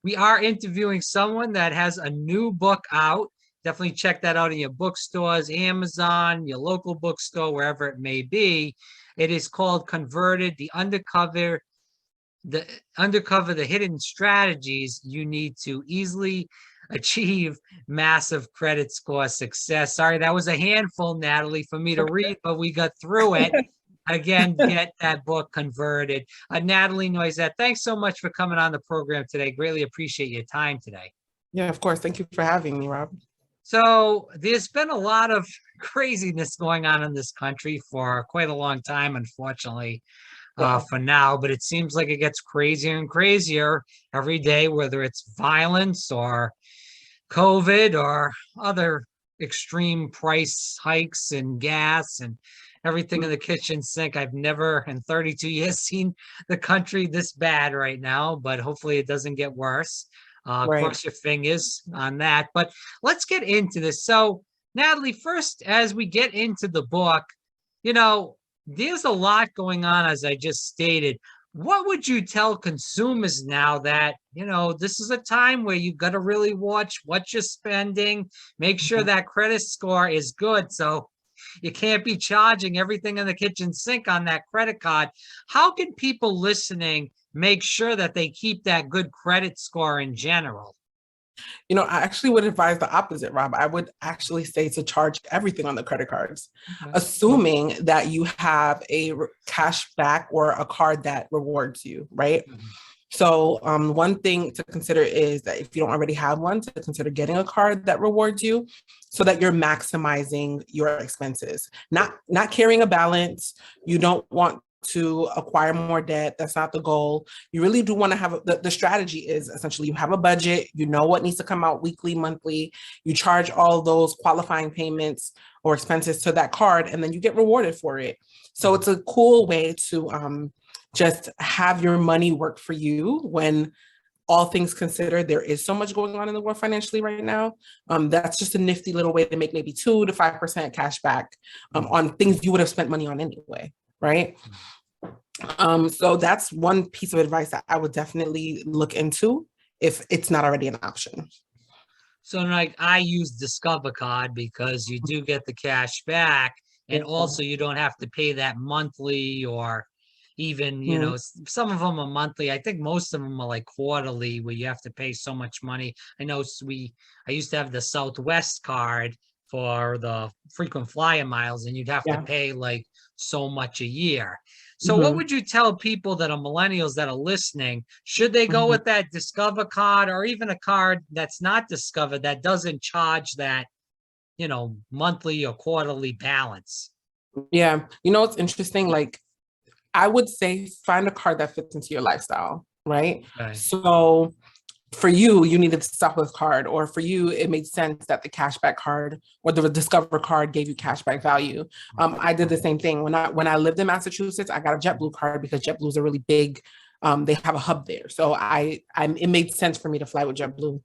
We are interviewing someone that has a new book out. Definitely check that out in your bookstores, Amazon, your local bookstore, wherever it may be. It is called Converted, the Undercover the hidden strategies you need to easily achieve massive credit score success. Sorry, that was a handful, Natalie, for me to read, but we got through it. Again, get that book Converted. Nathalie Noisette, thanks so much for coming on the program today. Greatly appreciate your time today. Yeah, of course. Thank you for having me, Rob. So there's been a lot of craziness going on in this country for quite a long time, unfortunately, for now, but it seems like it gets crazier and crazier every day, whether it's violence or COVID or other extreme price hikes in gas and everything in the kitchen sink. I've never in 32 years seen the country this bad right now, but hopefully it doesn't get worse. Right. Cross your fingers on that. But let's get into this. So, Natalie, first, as we get into the book, there's a lot going on, as I just stated. What would you tell consumers now that, this is a time where you've got to really watch what you're spending, make sure that credit score is good. So you can't be charging everything in the kitchen sink on that credit card. How can people listening make sure that they keep that good credit score in general? I actually would advise the opposite, Rob. I would actually say to charge everything on the credit cards, assuming that you have a cash back or a card that rewards you, right? So one thing to consider is that if you don't already have one, to consider getting a card that rewards you so that you're maximizing your expenses, not carrying a balance. You don't want to acquire more debt. That's not the goal. You really do want to have the strategy is essentially you have a budget, you know what needs to come out weekly, monthly, you charge all those qualifying payments or expenses to that card, and then you get rewarded for it. So it's a cool way to just have your money work for you when all things considered, there is so much going on in the world financially right now. That's just a nifty little way to make maybe 2 to 5% cash back on things you would have spent money on anyway, right? So that's one piece of advice that I would definitely look into if it's not already an option. So like I use Discover Card because you do get the cash back, and also you don't have to pay that monthly or even, some of them are monthly. I think most of them are like quarterly where you have to pay so much money. I know I used to have the Southwest card for the frequent flyer miles, and you'd have to pay like so much a year. So what would you tell people that are millennials that are listening? Should they go with that Discover card or even a card that's not Discover that doesn't charge that, monthly or quarterly balance? Yeah. It's interesting. Like, I would say find a card that fits into your lifestyle, right? Okay. So for you, you needed the Southwest card, or for you, it made sense that the cashback card or the Discover card gave you cashback value. I did the same thing. When I lived in Massachusetts, I got a JetBlue card because JetBlue is a really big, they have a hub there. So it made sense for me to fly with JetBlue.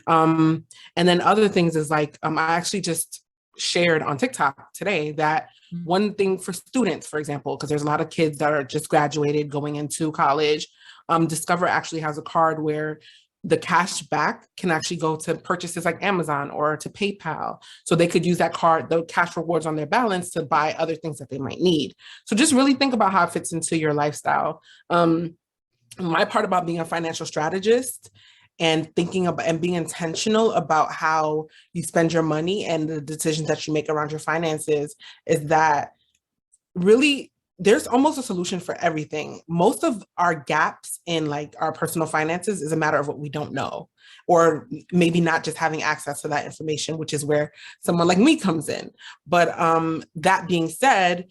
And then other things is like, I actually just shared on TikTok today that one thing for students, for example, because there's a lot of kids that are just graduated going into college, Discover actually has a card where the cash back can actually go to purchases like Amazon or to PayPal. So they could use that card, the cash rewards on their balance, to buy other things that they might need. So just really think about how it fits into your lifestyle. My part about being a financial strategist and thinking about and being intentional about how you spend your money and the decisions that you make around your finances is that really there's almost a solution for everything. Most of our gaps in like our personal finances is a matter of what we don't know, or maybe not just having access to that information, which is where someone like me comes in. But that being said,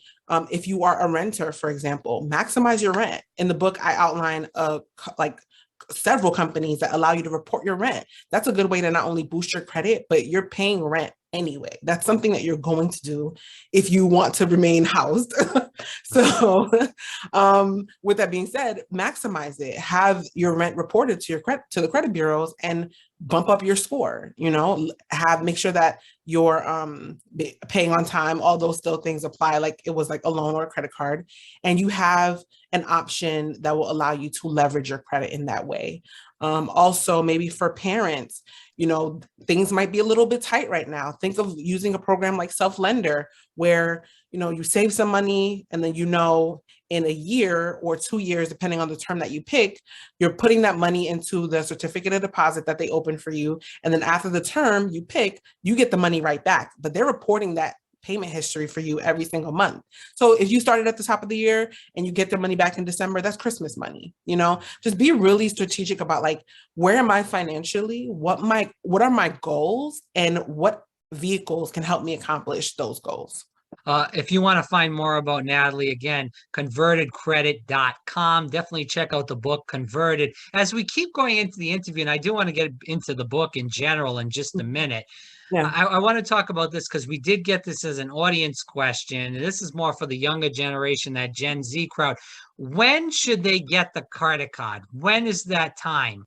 if you are a renter, for example, maximize your rent. In the book, I outline several companies that allow you to report your rent. That's a good way to not only boost your credit, but you're paying rent anyway. That's something that you're going to do if you want to remain housed. So with that being said, maximize it. Have your rent reported to the credit bureaus and bump up your score. Make sure that you're paying on time. All those still things apply like it was like a loan or a credit card, and you have an option that will allow you to leverage your credit in that way. Also, maybe for parents, things might be a little bit tight right now. Think of using a program like Self-Lender, where, you save some money and then, in a year or 2 years, depending on the term that you pick, you're putting that money into the certificate of deposit that they open for you. And then after the term you pick, you get the money right back, but they're reporting that payment history for you every single month. So if you started at the top of the year and you get their money back in December, that's Christmas money. Just be really strategic about, like, where am I financially? What are my goals, and what vehicles can help me accomplish those goals? If you want to find more about Nathalie, again, convertedcredit.com. Definitely check out the book, Converted. As we keep going into the interview, and I do want to get into the book in general in just a minute, Yeah. I want to talk about this because we did get this as an audience question. And this is more for the younger generation, that Gen Z crowd. When should they get the credit card? When is that time?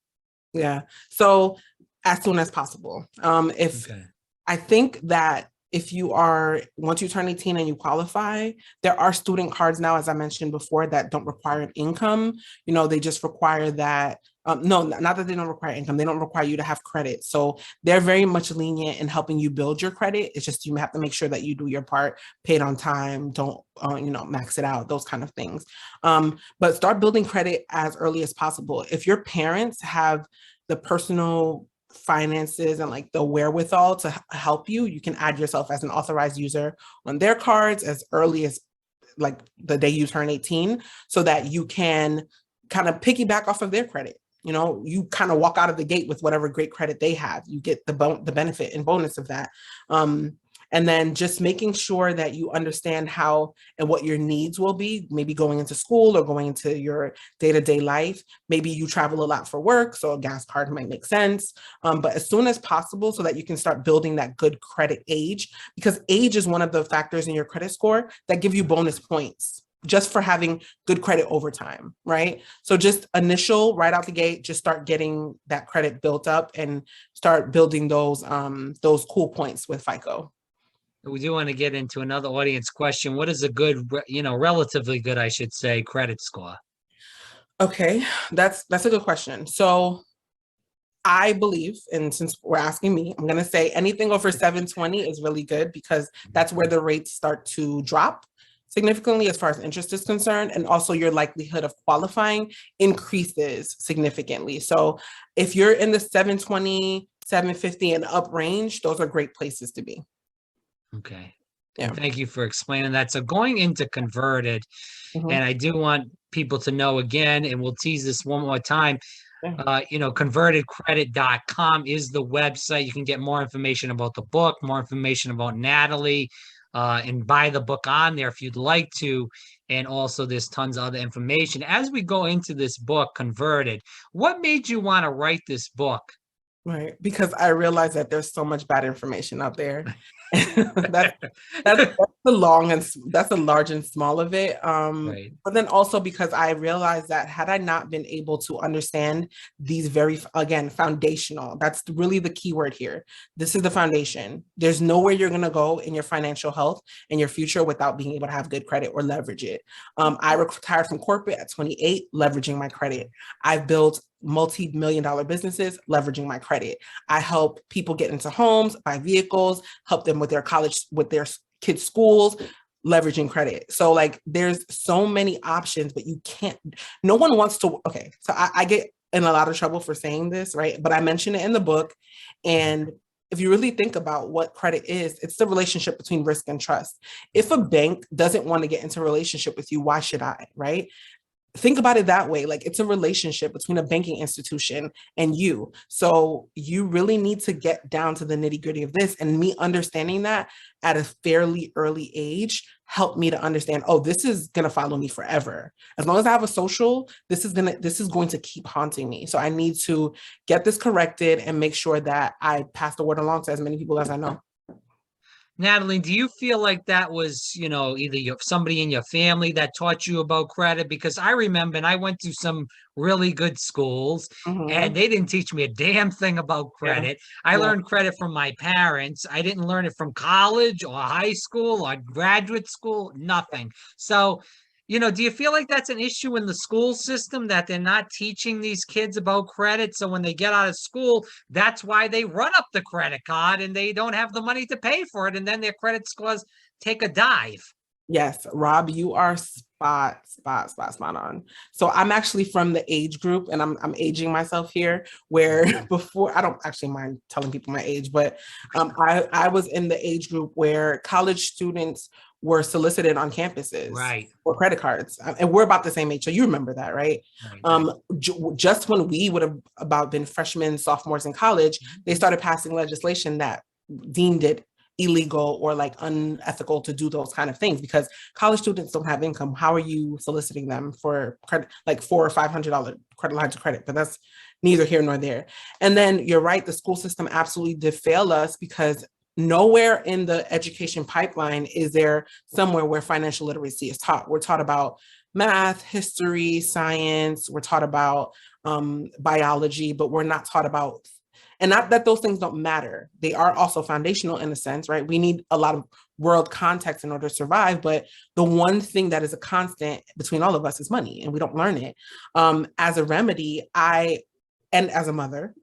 Yeah. So as soon as possible. I think that once you turn 18 and you qualify, there are student cards now, as I mentioned before, that don't require an income. They just require that, no, not that they don't require income. They don't require you to have credit. So they're very much lenient in helping you build your credit. It's just, you have to make sure that you do your part, pay it on time, don't, max it out, those kind of things. But start building credit as early as possible. If your parents have the personal finances and like the wherewithal to help you, you can add yourself as an authorized user on their cards as early as like the day you turn 18, so that you can kind of piggyback off of their credit. You kind of walk out of the gate with whatever great credit they have. You get the benefit and bonus of that. And then just making sure that you understand how and what your needs will be, maybe going into school or going into your day-to-day life. Maybe you travel a lot for work, so a gas card might make sense. But as soon as possible, so that you can start building that good credit age, because age is one of the factors in your credit score that give you bonus points just for having good credit over time, right? So just right out the gate, just start getting that credit built up and start building those cool points with FICO. We do want to get into another audience question. What is a good, relatively good, I should say, credit score? Okay, that's a good question. So I believe, and since we're asking me, I'm going to say anything over 720 is really good, because that's where the rates start to drop significantly as far as interest is concerned. And also your likelihood of qualifying increases significantly. So if you're in the 720, 750 and up range, those are great places to be. Okay. Yeah. Thank you for explaining that. So going into Converted, and I do want people to know again, and we'll tease this one more time, convertedcredit.com is the website. You can get more information about the book, more information about Nathalie, and buy the book on there if you'd like to. And also there's tons of other information. As we go into this book, Converted, what made you want to write this book? Right, because I realized that there's so much bad information out there. that's the large and small of it. Right. But then also because I realized that had I not been able to understand these foundational, that's really the key word here. This is the foundation. There's nowhere you're going to go in your financial health and your future without being able to have good credit or leverage it. I retired from corporate at 28, leveraging my credit. I've built multi-million-dollar businesses, leveraging my credit. I help people get into homes, buy vehicles, help them with their kids' schools, leveraging credit. So like there's so many options, but no one wants to, okay. So I get in a lot of trouble for saying this, right? But I mention it in the book. And if you really think about what credit is, it's the relationship between risk and trust. If a bank doesn't want to get into a relationship with you, why should I, right? Think about it that way. Like, it's a relationship between a banking institution and you. So you really need to get down to the nitty-gritty of this. And me understanding that at a fairly early age helped me to understand, oh, this is going to follow me forever. As long as I have a social, this is going to keep haunting me. So I need to get this corrected and make sure that I pass the word along to as many people as I know. Nathalie, do you feel like that was, either somebody in your family that taught you about credit? Because I remember, and I went to some really good schools, and they didn't teach me a damn thing about credit. I learned credit from my parents. I didn't learn it from college or high school or graduate school, nothing. So Do you feel like that's an issue in the school system that they're not teaching these kids about credit? So when they get out of school, that's why they run up the credit card and they don't have the money to pay for it. And then their credit scores take a dive. Yes, Rob, you are spot on. So I'm actually from the age group, and I'm aging myself here, where before, I don't actually mind telling people my age, but I was in the age group where college students were solicited on campuses Right. for credit cards. And we're about the same age. So you remember that, right? Just when we would have about been freshmen, sophomores in college, they started passing legislation that deemed it illegal or like unethical to do those kind of things, because college students don't have income. How are you soliciting them for credit, like $400 or $500 credit lines of credit? But that's neither here nor there. And then you're right, the school system absolutely did fail us, because nowhere in the education pipeline is there somewhere where financial literacy is taught. We're taught about math, history, science, we're taught about biology, but we're not taught about, and not that those things don't matter. They are also foundational in a sense, right? We need a lot of world context in order to survive. But the one thing that is a constant between all of us is money, and we don't learn it. As a remedy, and as a mother,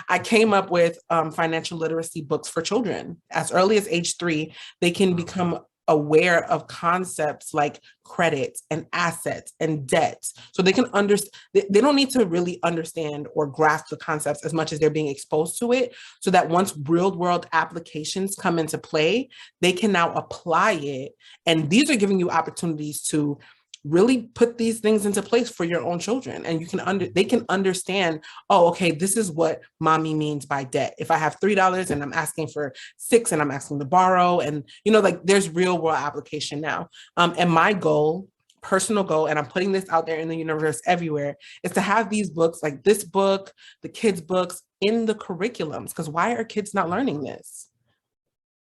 I came up with financial literacy books for children. As early as age 3, they can become aware of concepts like credit and assets and debts. So they can understand, they don't need to really understand or grasp the concepts as much as they're being exposed to it, so that once real world applications come into play, they can now apply it. And these are giving you opportunities to really put these things into place for your own children. And they can understand, oh, okay, this is what mommy means by debt. If I have $3 and I'm asking for 6 and I'm asking to borrow, and like there's real world application now. And my goal, personal goal, and I'm putting this out there in the universe everywhere, is to have these books, like this book, the kids' books, in the curriculums. Because why are kids not learning this?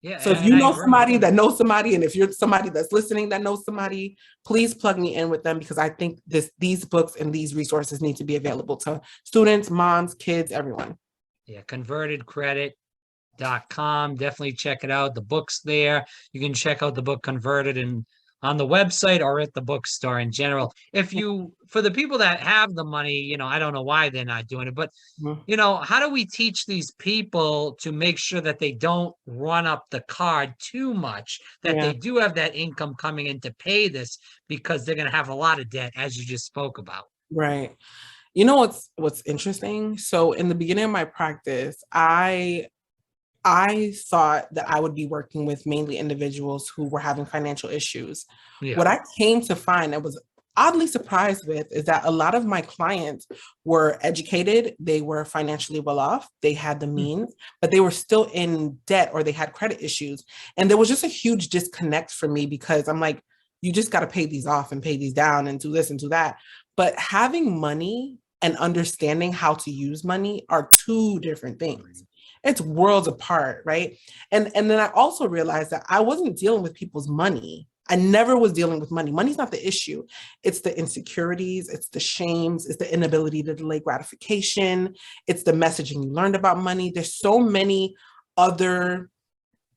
Yeah. So if you know somebody that knows somebody, and if you're somebody that's listening that knows somebody, please plug me in with them, because I think these books and these resources need to be available to students, moms, kids, everyone. Yeah, convertedcredit.com. Definitely check it out. The book's there. You can check out the book Converted and on the website or at the bookstore in general. For the people that have the money, I don't know why they're not doing it, but how do we teach these people to make sure that they don't run up the card too much, that they do have that income coming in to pay this, because they're going to have a lot of debt, as you just spoke about. Right. What's interesting? So in the beginning of my practice, I thought that I would be working with mainly individuals who were having financial issues. Yeah. What I came to find, I was oddly surprised with, is that a lot of my clients were educated, they were financially well off, they had the means, but they were still in debt or they had credit issues. And there was just a huge disconnect for me, because I'm like, you just got to pay these off and pay these down and do this and do that. But having money and understanding how to use money are two different things. It's worlds apart, right? And then I also realized that I wasn't dealing with people's money. I never was dealing with money. Money's not the issue. It's the insecurities, it's the shames, it's the inability to delay gratification, it's the messaging you learned about money. There's so many other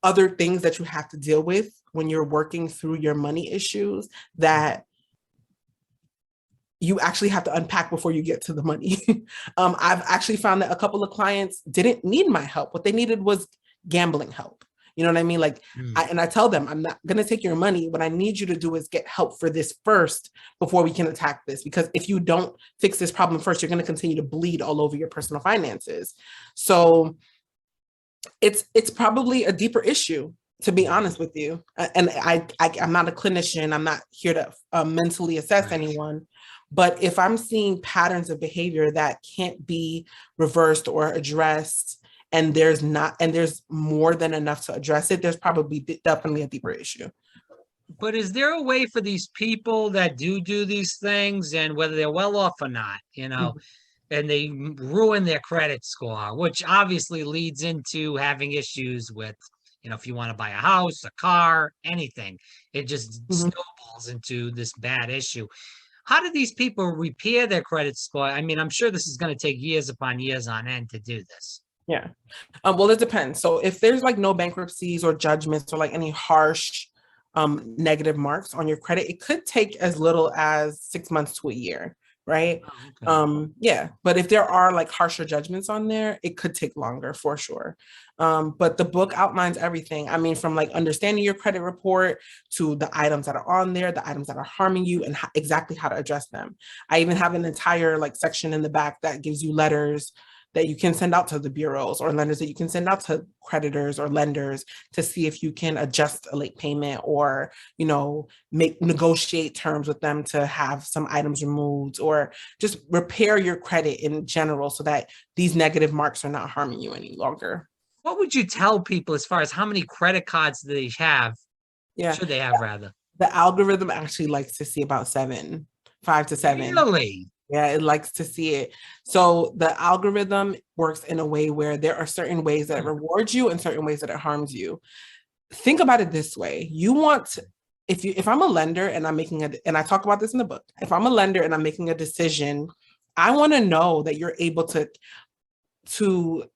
things that you have to deal with when you're working through your money issues that you actually have to unpack before you get to the money. I've actually found that a couple of clients didn't need my help. What they needed was gambling help. You know what I mean? Like, I tell them, I'm not going to take your money. What I need you to do is get help for this first before we can attack this. Because if you don't fix this problem first, you're going to continue to bleed all over your personal finances. So it's probably a deeper issue, to be honest with you. And I'm not a clinician. I'm not here to mentally assess anyone. But if I'm seeing patterns of behavior that can't be reversed or addressed, and there's more than enough to address it, there's probably definitely a deeper issue. But is there a way for these people that do these things, and whether they're well off or not, and they ruin their credit score, which obviously leads into having issues with, if you want to buy a house, a car, anything, it just snowballs into this bad issue. How do these people repair their credit score? I mean, I'm sure this is going to take years upon years on end to do this. Yeah. Well, it depends. So if there's like no bankruptcies or judgments or like any harsh negative marks on your credit. It could take as little as 6 months to a year, right? Oh, okay. Yeah, but if there are like harsher judgments on there, it could take longer for sure. But the book outlines everything. I mean, from like understanding your credit report to the items that are on there, the items that are harming you, and exactly how to address them. I even have an entire like section in the back that gives you letters that you can send out to the bureaus, or lenders that you can send out to creditors or lenders to see if you can adjust a late payment, or, you know, negotiate terms with them to have some items removed, or just repair your credit in general so that these negative marks are not harming you any longer. What would you tell people as far as how many credit cards do they have? Yeah. Should they have rather? The algorithm actually likes to see about 5 to 7. Really? Yeah, it likes to see it. So the algorithm works in a way where there are certain ways that it rewards you and certain ways that it harms you. Think about it this way. You want, if I'm a lender and I'm making and I talk about this in the book, if I'm a lender and I'm making a decision, I want to know that you're able to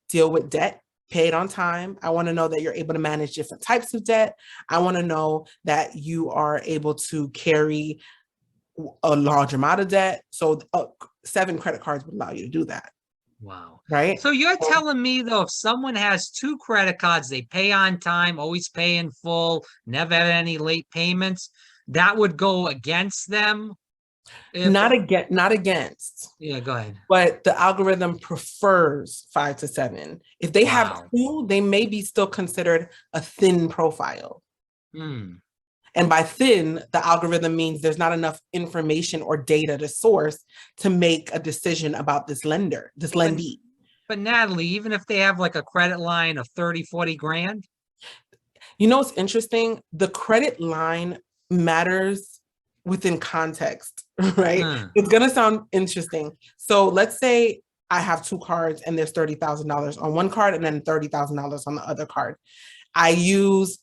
deal with debt, pay it on time. I want to know that you're able to manage different types of debt. I want to know that you are able to carry a large amount of debt. So 7 credit cards would allow you to do that. Wow. Right. So you're telling me though, if someone has 2 credit cards, they pay on time, always pay in full, never have any late payments, that would go against them? Not against. Yeah, go ahead. But the algorithm prefers 5 to 7. If they have Wow. 2, they may be still considered a thin profile. Hmm. And by thin, the algorithm means there's not enough information or data to source to make a decision about this lendee. But Nathalie, even if they have like a credit line of 30, 40 grand? You know what's interesting? The credit line matters within context, right? It's going to sound interesting. So let's say I have 2 cards and there's $30,000 on one card and then $30,000 on the other card. I use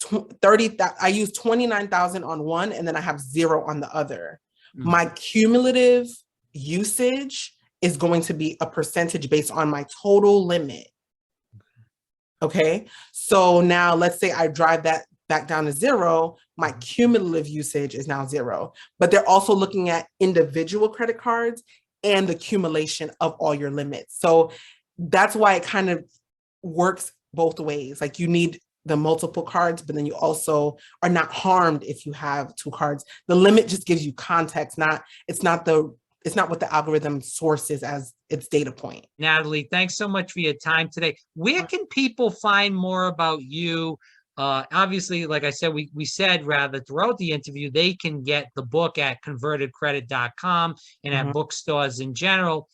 29,000 on one and then I have 0 on the other. My cumulative usage is going to be a percentage based on my total limit. Okay. So now let's say I drive that back down to 0, my cumulative usage is now 0. But they're also looking at individual credit cards and the accumulation of all your limits. So that's why it kind of works both ways. Like you need the multiple cards, but then you also are not harmed if you have 2 cards. The limit just gives you context, it's not what the algorithm sources as its data point. Nathalie, thanks so much for your time today. Where can people find more about you? Obviously, like I said, we said rather throughout the interview, they can get the book at convertedcredit.com and at bookstores in general.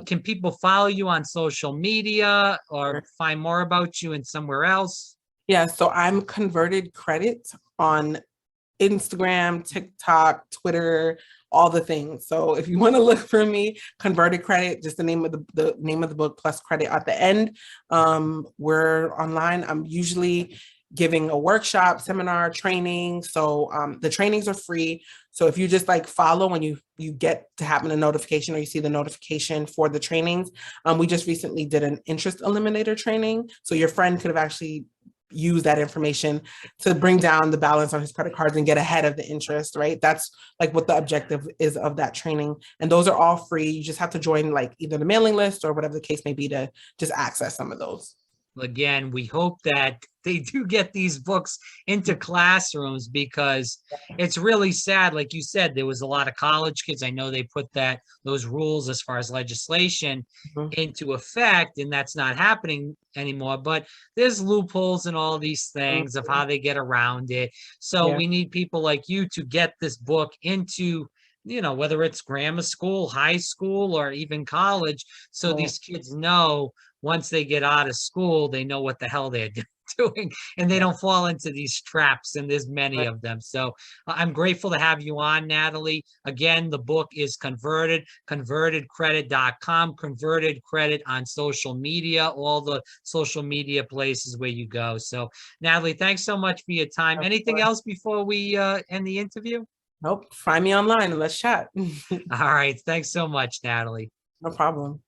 Can people follow you on social media or find more about you in somewhere else? Yeah, so I'm Converted Credit on Instagram, TikTok, Twitter, all the things. So if you want to look for me, Converted Credit, just the name of the name of the book plus credit at the end. We're online. I'm usually giving a workshop, seminar, training. So the trainings are free. So if you just like follow when you get to happen a notification or you see the notification for the trainings, we just recently did an interest eliminator training. So your friend could have actually use that information to bring down the balance on his credit cards and get ahead of the interest, right? That's like what the objective is of that training. And those are all free. You just have to join like either the mailing list or whatever the case may be to just access some of those. Again, we hope that they do get these books into classrooms because it's really sad. Like you said, there was a lot of college kids. I know they put those rules as far as legislation into effect, and that's not happening anymore. But there's loopholes in all these things of how they get around it. So we need people like you to get this book into, whether it's grammar school, high school, or even college. So these kids know once they get out of school, they know what the hell they're doing and they don't fall into these traps. And there's many of them. So I'm grateful to have you on, Nathalie. Again, the book is convertedcredit.com, Converted Credit on social media, all the social media places where you go. So Nathalie, thanks so much for your time. Anything else before we end the interview? Nope. Find me online and let's chat. All right. Thanks so much, Nathalie. No problem.